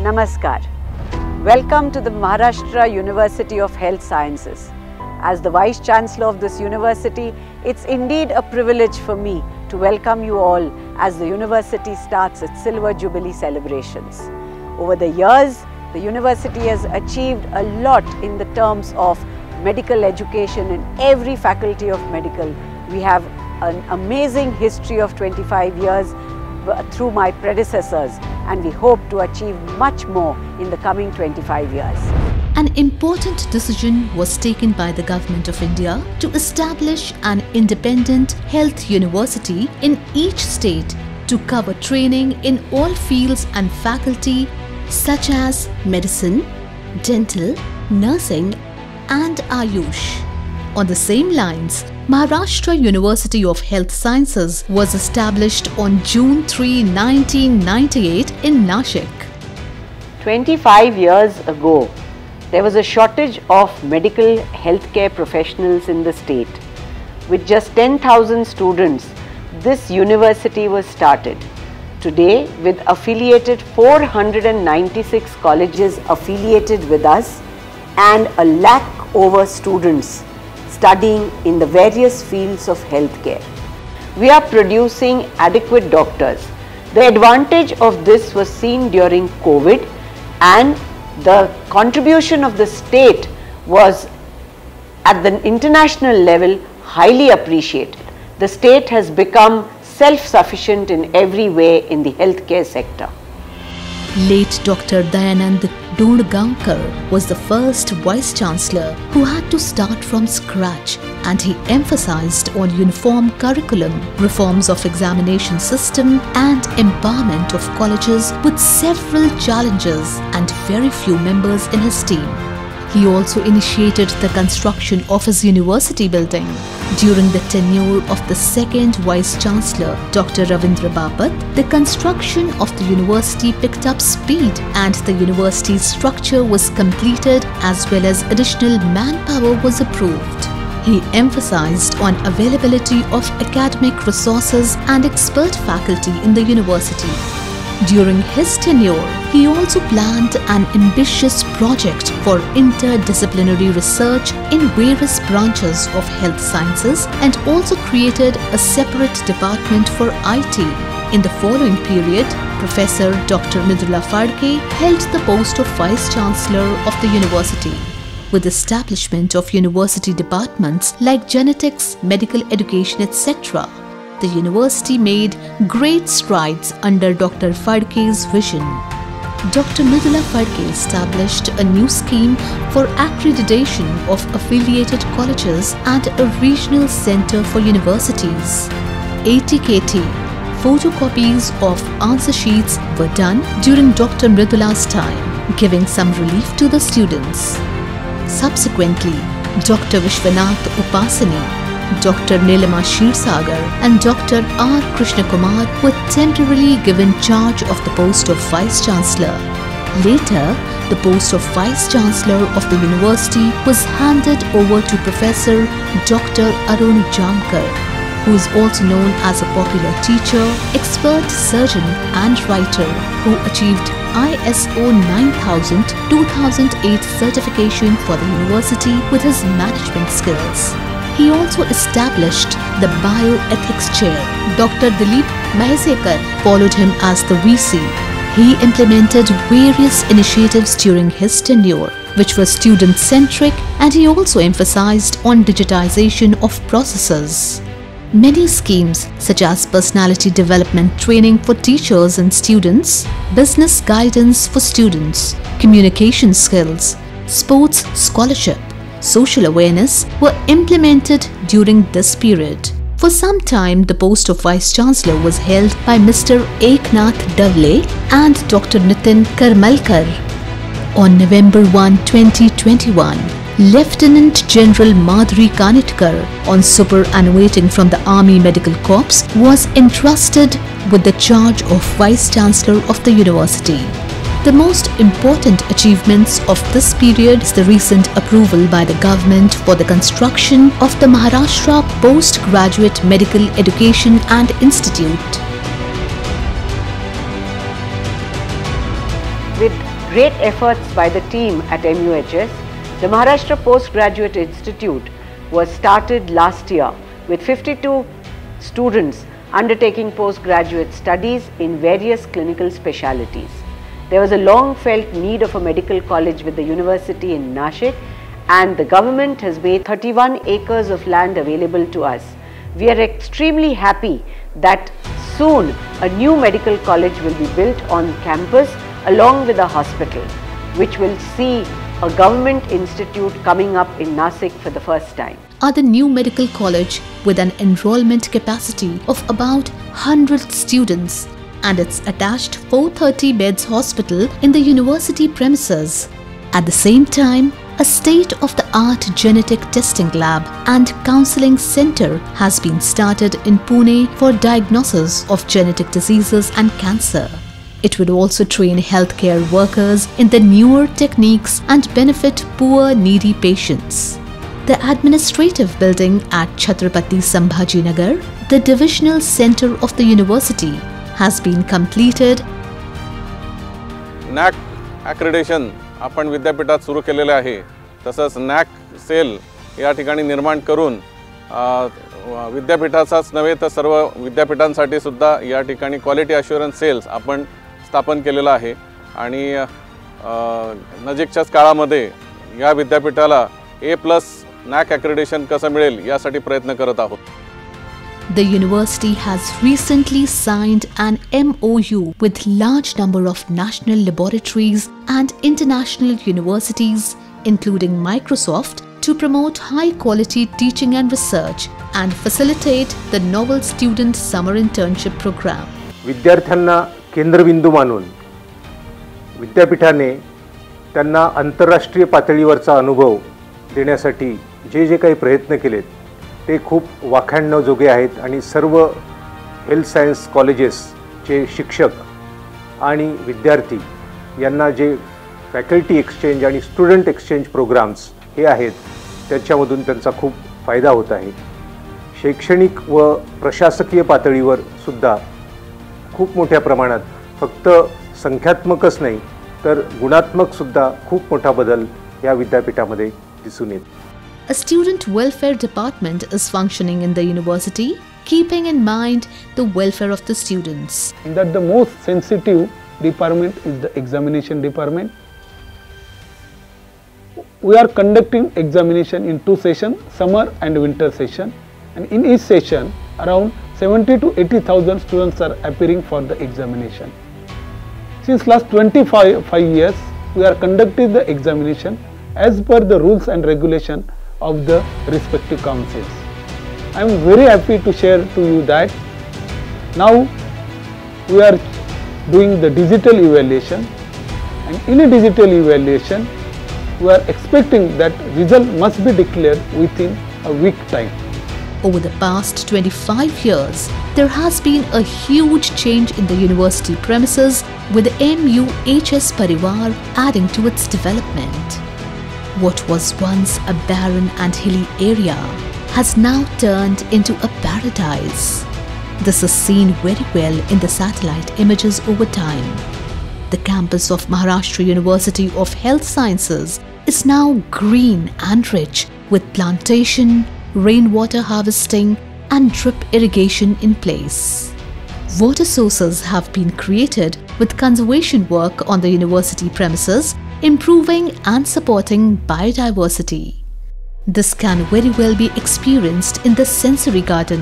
Namaskar. Welcome to the Maharashtra University of Health Sciences. As the Vice Chancellor of this university, it's indeed a privilege for me to welcome you all as the university starts its Silver Jubilee celebrations. Over the years, the university has achieved a lot in the terms of medical education in every faculty of medical. We have an amazing history of 25 years through my predecessors, and we hope to achieve much more in the coming 25 years. An important decision was taken by the Government of India to establish an independent health university in each state to cover training in all fields and faculty such as medicine, dental, nursing and Ayush. On the same lines, Maharashtra University of Health Sciences was established on June 3, 1998 in Nashik. 25 years ago, there was a shortage of medical healthcare professionals in the state. With just 10,000 students, this university was started. Today, with affiliated 496 colleges affiliated with us and a lakh over students studying in the various fields of healthcare, we are producing adequate doctors. The advantage of this was seen during COVID, and the contribution of the state was at the international level highly appreciated. The state has become self-sufficient in every way in the healthcare sector. Late Dr. Dayanand Dondgaonkar was the first Vice-Chancellor who had to start from scratch, and he emphasized on uniform curriculum, reforms of examination system and empowerment of colleges with several challenges and very few members in his team. He also initiated the construction of his university building. During the tenure of the second Vice-Chancellor, Dr. Ravindra Bapat, the construction of the university picked up speed and the university's structure was completed as well as additional manpower was approved. He emphasized on availability of academic resources and expert faculty in the university. During his tenure, he also planned an ambitious project for interdisciplinary research in various branches of health sciences and also created a separate department for IT. In the following period, Professor Dr. Mridula Phadke held the post of Vice-Chancellor of the university. With establishment of university departments like genetics, medical education, etc., the university made great strides under Dr. Phadke's vision. Dr. Mridula Phadke established a new scheme for accreditation of affiliated colleges and a regional center for universities. ATKT photocopies of answer sheets were done during Dr. Mridula's time, giving some relief to the students. Subsequently, Dr. Vishwanath Upasani, Dr. Nilima Shirsagar and Dr. R. Krishna Kumar were temporarily given charge of the post of Vice-Chancellor. Later, the post of Vice-Chancellor of the university was handed over to Professor Dr. Arun Jamkar, who is also known as a popular teacher, expert surgeon and writer who achieved ISO 9000-2008 certification for the university with his management skills. He also established the Bioethics Chair. Dr. Dilip Mahesekar followed him as the VC. He implemented various initiatives during his tenure, which were student-centric, and he also emphasized on digitization of processes. Many schemes such as personality development training for teachers and students, business guidance for students, communication skills, sports scholarship, social awareness were implemented during this period. For some time, the post of Vice-Chancellor was held by Mr. Eknath Davle and Dr. Nitin Karmalkar. On November 1, 2021, Lieutenant General Madhuri Kanitkar, on superannuating from the Army Medical Corps, was entrusted with the charge of Vice-Chancellor of the university. The most important achievements of this period is the recent approval by the government for the construction of the Maharashtra Postgraduate Medical Education and Institute. With great efforts by the team at MUHS, the Maharashtra Postgraduate Institute was started last year with 52 students undertaking postgraduate studies in various clinical specialities. There was a long felt need of a medical college with the university in Nashik, and the government has made 31 acres of land available to us. We are extremely happy that soon a new medical college will be built on campus along with a hospital, which will see a government institute coming up in Nashik for the first time. Are the new medical college with an enrollment capacity of about 100 students and its attached 430 beds hospital in the university premises. At the same time, a state-of-the-art genetic testing lab and counseling center has been started in Pune for diagnosis of genetic diseases and cancer. It would also train healthcare workers in the newer techniques and benefit poor, needy patients. The administrative building at Chhatrapati Sambhajinagar, the divisional center of the university, has been completed. NAC accreditation आपण विद्यापीठात सुरू केलेले आहे. तसंच NAC cell या ठिकाणी निर्माण करून विद्यापीठाचाच नव्हे तर सर्व विद्यापीठांसाठी सुद्धा या ठिकाणी क्वालिटी अश्युरन्स सेल्स आपण स्थापन केलेला आहे आणि नजीकच्याच काळामध्ये या विद्यापीठाला A+ NAC accreditation कसं मिळेल यासाठी प्रयत्न करत आहोत. The university has recently signed an MOU with large number of national laboratories and international universities, including Microsoft, to promote high-quality teaching and research and facilitate the novel student summer internship program. विद्यार्थ्यांना केंद्रबिंदू मानून विद्यापीठाने त्यांना आंतरराष्ट्रीय पातळीवरचा अनुभव देण्यासाठी जे काही प्रयत्न केलेत ते खूप वाखाणण्याजोगे आहेत आणि सर्व हेल्थ सायन्स कॉलेजेसचे शिक्षक आणि विद्यार्थी यांना जे फॅकल्टी एक्सचेंज आणि स्टुडंट एक्सचेंज प्रोग्राम्स हे आहेत त्याच्यामधून त्यांचा खूप फायदा होत आहे. शैक्षणिक व प्रशासकीय पातळीवर सुद्धा खूप मोठ्या प्रमाणात फक्त संख्यात्मकच नाही तर गुणात्मक सुद्धा खूप मोठा बदल या विद्यापीठामध्ये दिसून येतो. A student welfare department is functioning in the university, keeping in mind the welfare of the students. That the most sensitive department is the examination department. We are conducting examination in 2 sessions, summer and winter session, and in each session around 70 to 80,000 students are appearing for the examination. Since last 25 years, we are conducting the examination as per the rules and regulation of the respective councils. I am very happy to share to you that now we are doing the digital evaluation, and in a digital evaluation we are expecting that result must be declared within a week time. Over the past 25 years, there has been a huge change in the university premises, with the MUHS Parivar adding to its development. What was once a barren and hilly area has now turned into a paradise. This is seen very well in the satellite images over time. The campus of Maharashtra University of Health Sciences is now green and rich with plantation, rainwater harvesting and drip irrigation in place. Water sources have been created with conservation work on the university premises, improving and supporting biodiversity. This can very well be experienced in the sensory garden.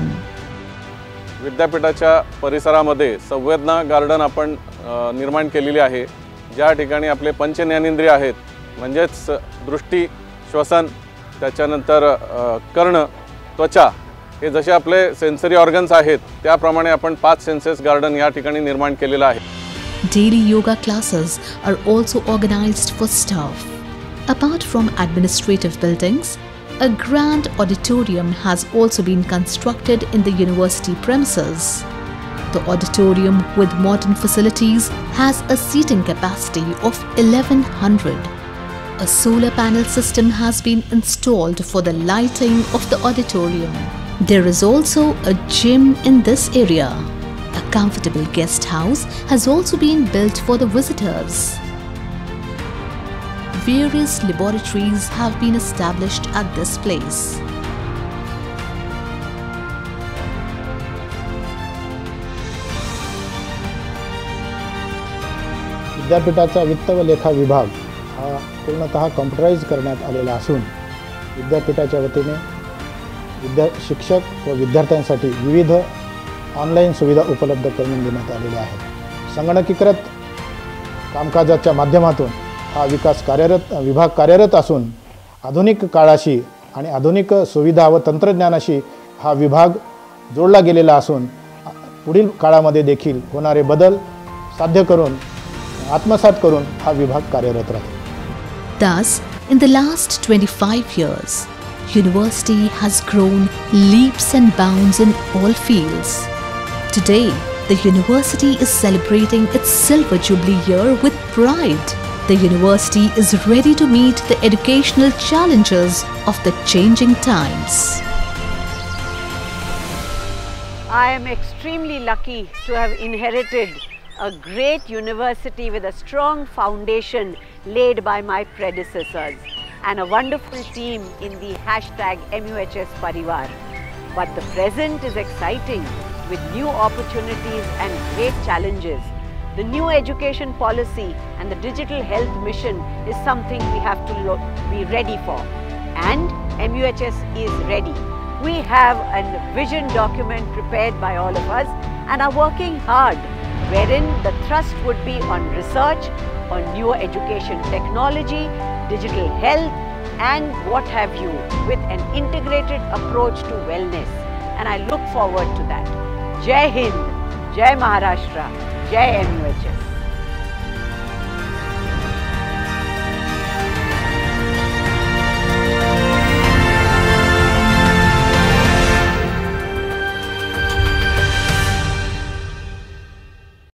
विद्यापीठाच्या परिसरामध्ये संवेदना garden आपण निर्माण केलेली आहे, ज्या ठिकाणी आपले पंच ज्ञानेंद्रिय आहेत, म्हणजेच दृष्टी, श्वसन, त्याच्यानंतर कर्ण, त्वचा, हे जसे आपले सेन्सरी ऑर्गन्स आहेत त्याप्रमाणे आपण 5 सेन्सेस गार्डन या ठिकाणी निर्माण केलेलं आहे. Daily yoga classes are also organized for staff. Apart from administrative buildings, a grand auditorium has also been constructed in the university premises. The auditorium, with modern facilities, has a seating capacity of 1100. A solar panel system has been installed for the lighting of the auditorium. There is also a gym in this area. A comfortable guest house has also been built for the visitors. various laboratories have been established at this place. विद्यापीठाचा वित्त व लेखा विभाग हा पूर्णतः कॉम्प्युटराइज करण्यात आलेला असून विद्यापीठाच्या वतीने शिक्षक व विद्यार्थ्यांसाठी विविध ऑनलाईन सुविधा उपलब्ध करून देण्यात आलेल्या आहेत. संगणकीकृत कामकाजाच्या माध्यमातून हा विभाग कार्यरत असून आधुनिक काळाशी आणि आधुनिक सुविधा व तंत्रज्ञानाशी हा विभाग जोडला गेलेला असून पुढील काळामध्ये देखील होणारे बदल साध्य करून आत्मसात करून हा विभाग कार्यरत राहील. Thus, in the last 25 years, university has grown leaps and bounds in all fields. Today, the university is celebrating its silver jubilee year with pride. The university is ready to meet the educational challenges of the changing times. I am extremely lucky to have inherited a great university with a strong foundation laid by my predecessors and a wonderful team in the #MUHS Parivar. But the present is exciting with new opportunities and great challenges. The new education policy and the digital health mission is something we have to be ready for, and MUHS is ready. We have a vision document prepared by all of us and are working hard, wherein the thrust would be on research, on newer education technology, digital health, and what have you, with an integrated approach to wellness. And I look forward to that. Jai Hind, Jai Maharashtra, Jai MUHS.